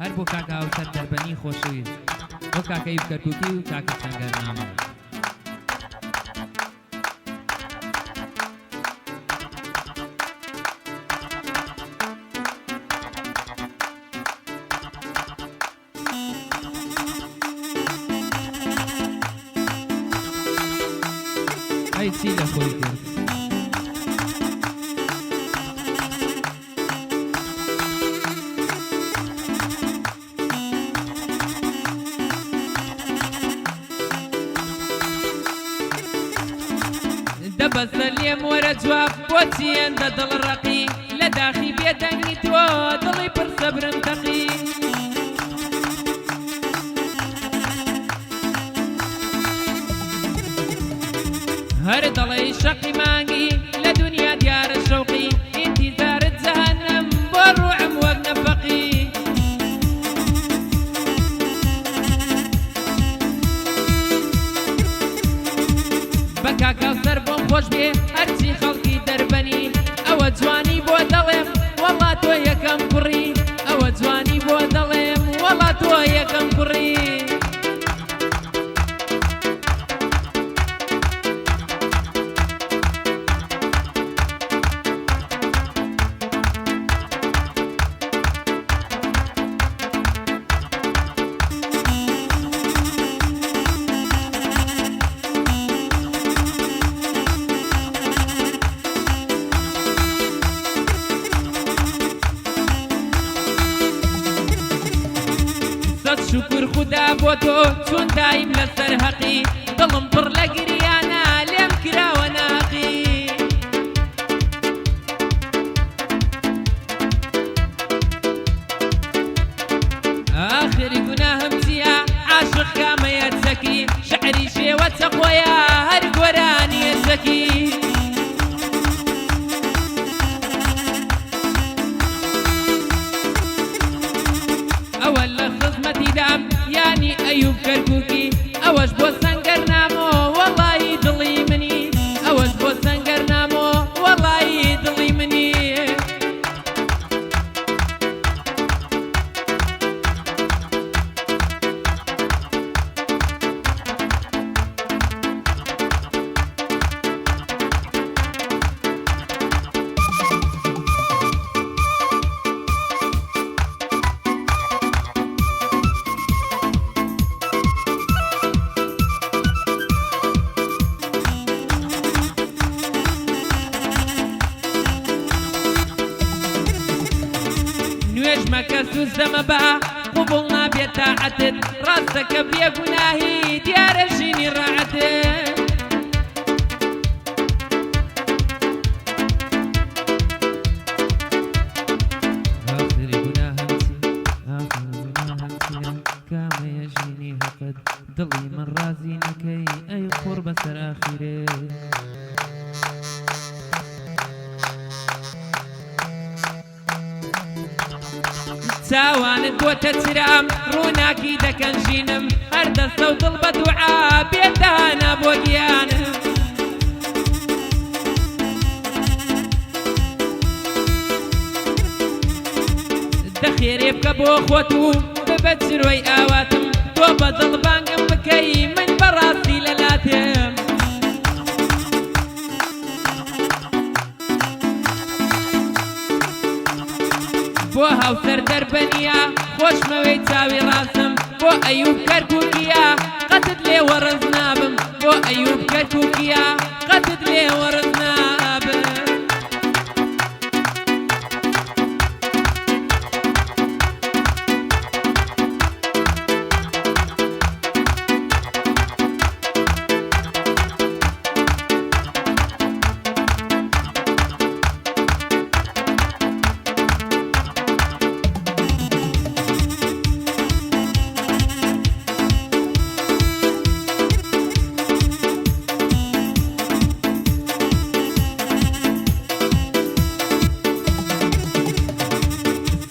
هەر بۆ کاکە هاوسەر دەربەنی خۆشەویست بۆ کاکەی کەرکووکی و کاکە سەنگەرنامە. ئەی چی لە خۆی کرد؟ دەبەستە لێم وەرە جواب بۆچی ئەندە دڵڕەقی لە داخی بێدەنگی تۆ دڵی پڕ سەبرم تەقی. هەر دەڵێی شەقی مانگی لە دنیا دیارە شەوقی ئینتیزارت جەهەنەم بۆ ڕووعم وەک نەفەقی. بە کاکەوسەر بۆم خۆش بێ هەرچی خەڵکی دەربەنی ئەوە جوانی بۆ دەڵێم وەڵا تۆ یەکەم کوڕی ئەوە جوانی بۆ دەڵێم وەڵا تۆ یەکەم کوڕی. شکر خدا بۆ تۆ چۆن دایم لەسەر حەقی دڵم پڕ لە گریانە لێم کراوە ناقی. ئاخری گوناهم چییە عاشق کامەیە چەکی شعری شێوە چەقۆیە هەر گۆرانیە چەکی. ئەوە لە خزمەتیدام یانی ئەیوب کەرکووکی ئەوەش بۆ سەنگەرنامۆ وەڵایی دڵی منی ئەوەش بۆ سەنگەرنامۆ وەڵایی دڵی منی. نوێژ مەکە سوزدەمە بە قوبڵ نابێت تاعەتت ڕاستەکە بێگوناهی دیارە ژینی ڕاعەتت. ئاخری گوناهم چییە کامەیە ژینی حەقت دڵی من ڕازی نەکەی ئەی خۆڕ بەسەر ئاخیرێ. چاوانت بۆتە چرام ڕووناکی دەکەنژینم هەر دەستە و دڵ بە دوعا بێدانە بۆ گیانم. دەخێرێ بکە بۆ خۆت و ببە چرۆی ئاواتم تۆ بە دڵ بانگم بکەی من بەڕاستی لەلاتێم. بۆ هاوسەر دەربەنیە خۆشمەوەی چاوی ڕاستم بۆ ئەیوب کەرکووکیە قەتت لێ وەڕز نابم بۆ ئەیوب کەرکووکیە قەتت لێ وەڕز نابم.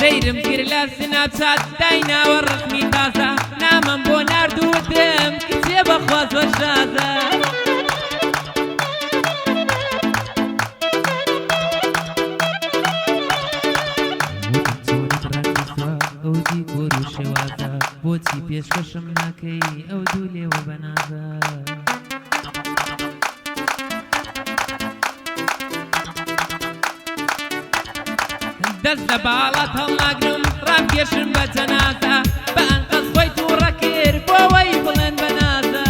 سەیرم کرد لە سناپچات دایناوە ڕقمی تازە نامەم بۆ ناردووتم کچێ بەخواز بە شازە. بۆچی پێشکەشم ناکەی ئەو دوو لێوە بەنازە دەست لە باڵات هەڵناگرم ڕامکێشم بە جەنازە بە ئەنقەس خۆی تووڕە کرد بۆەوەی بڵێن بەنازە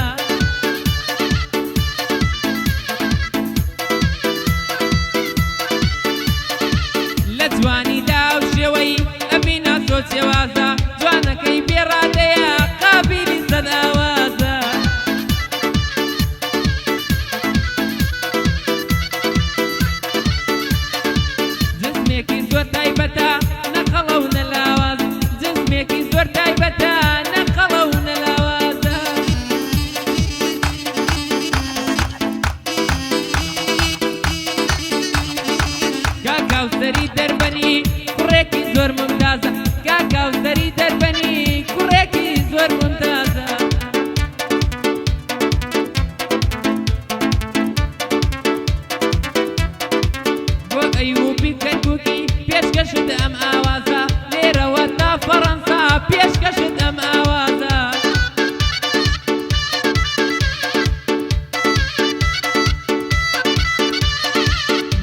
لە جوانیدا و شێوەی ئەبینە تۆ جێوازە جوانەکەی بێڕادەیە قابیلی سەد ئاوازە جسمێکی زۆر تایبەتە نەقەڵە و نەلاواز جسمێکی زۆر تایبەتە نەقەڵە و نەلاوازە کاکاوسەری دەربەنی کوڕێکی زۆر ممتازە کاکاوسەری دەربەنی کوڕێکی زۆر ممتازە بۆ ئەیوبی کەرکووکی پێشکەشت ئەم ئاوازە لێرەوە تا فەڕەنسا پێشکەشت ئەم ئاوازە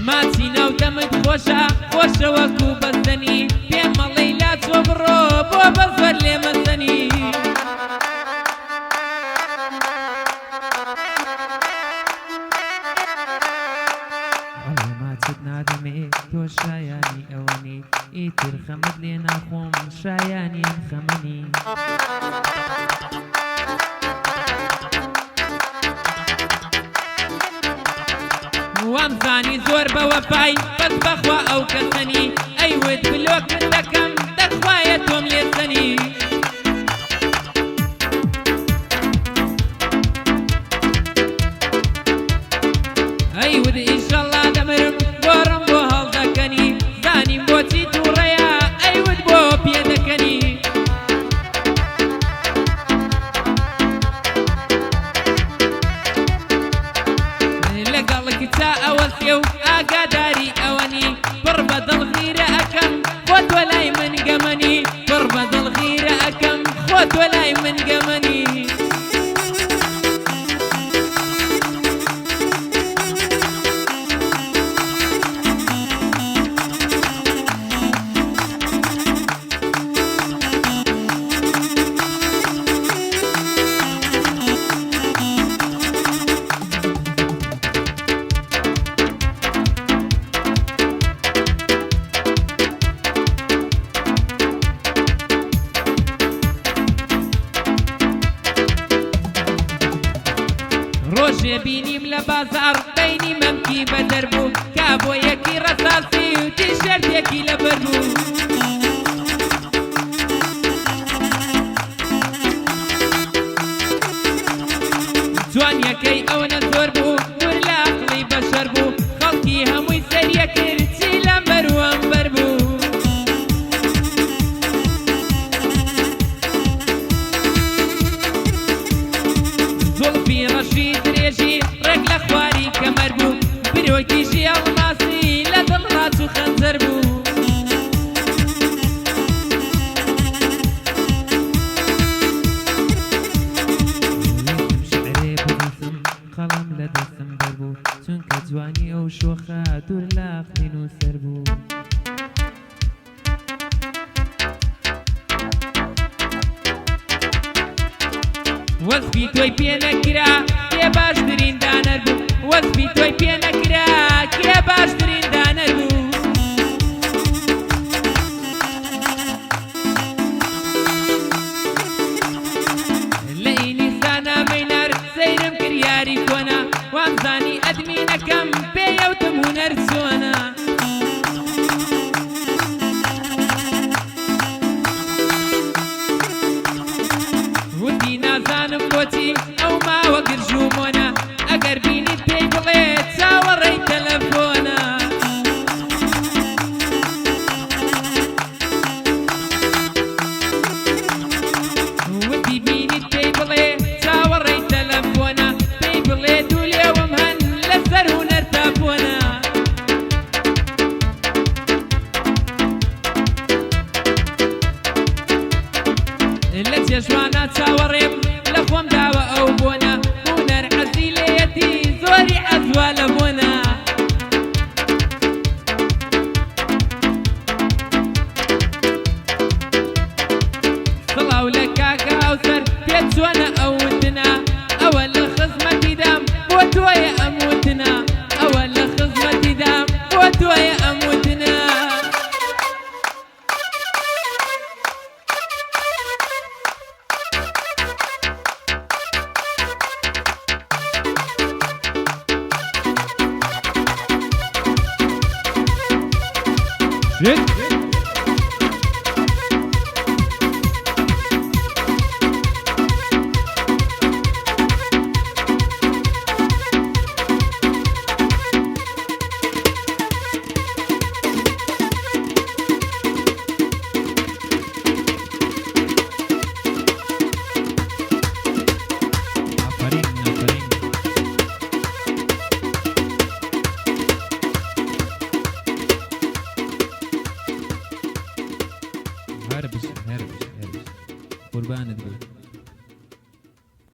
ماچی ناو دەمت خۆشە خۆشە وەکو بەزەنی پێم مەڵەی لا چۆ بڕۆ بۆ بە زۆر لێمەزەنی ئەڵێ ماچت نادەمێ تۆ شایانی ئەوەنی ئیتر خەمت لێ ناخۆم شایانی ئەم خەمەنی وامزانی زۆر بە وەفای بەس بەخوا ئەو کەسەنی ئەیوت بلۆک من دەکەم دەخوایە تۆم لێسەنی ئەیوت ئینشەڵا دەمرم گۆڕم بۆ هەڵدەکەنی زانیم بۆچی تووڕەیە ئەیوت بۆ پێدەکەنی لەگەڵ کچا ئەوە سێ و ئاگاداری ئەوەنی پڕ بە دڵغیرە ئەەکەم خۆ تۆ لای من گەمەنی پڕ بە دڵغیرە ئەەکەم خۆ تۆ لای من گەمەنی ڕۆژێ بینیم لە بازاڕ بەینی مەمکی بەدەر بوو کا بۆ یەکی ڕەساسی و تیشەرتێکی لەبەر بوو جوانیەکەی ئەوەنە زۆر بوو دوور لە عەقڵی بەشەر بوو خەڵکی هەمووی سەریە کرد چی لەمبەر و ئەمبەر بوو زوڵفی ڕەشی درێژی ڕێک لە خواری کەمەر بوو برۆکیشی ئەڵماسی لە دڵ ڕاچ و خەنجەر بوو شعرێ بنووسم قەڵەم لە دەستم بەربوو چونکە جوانی ئەو شۆخە دوور لە عەقلی نووسەر بوو وەسفی تۆی پێ نەکرا کێ باشترین دانەر بوو وەسفی تۆی پێ نەکرا کێ باشترین دانەر بوو لە ئینیسانە مەینار سەیرم کرد یاری کۆنا وامزانی ئەدمینەکەم پێیەوتم هونەر چۆنە وتی نازانم بۆچی ئەو ماوە گرژ و مۆنە ئەگەر بینیت پێی بڵێ چاوەڕێی تەلەفۆنە جوانە چاوەڕێم لە خۆم داوە ئەو بۆنە هونەر حەزی لێیەتی زۆری ئەزوا لە بۆنە سڵاو لە کاکە هاوسەر پێت چۆنە ئەو وتنە ئەوە لە خزمەتی دام بۆ تۆیە ئەم وتنە ئەوە لە خزمەتی دام بۆ تۆیە ئەم وتنە هربس قربانت بي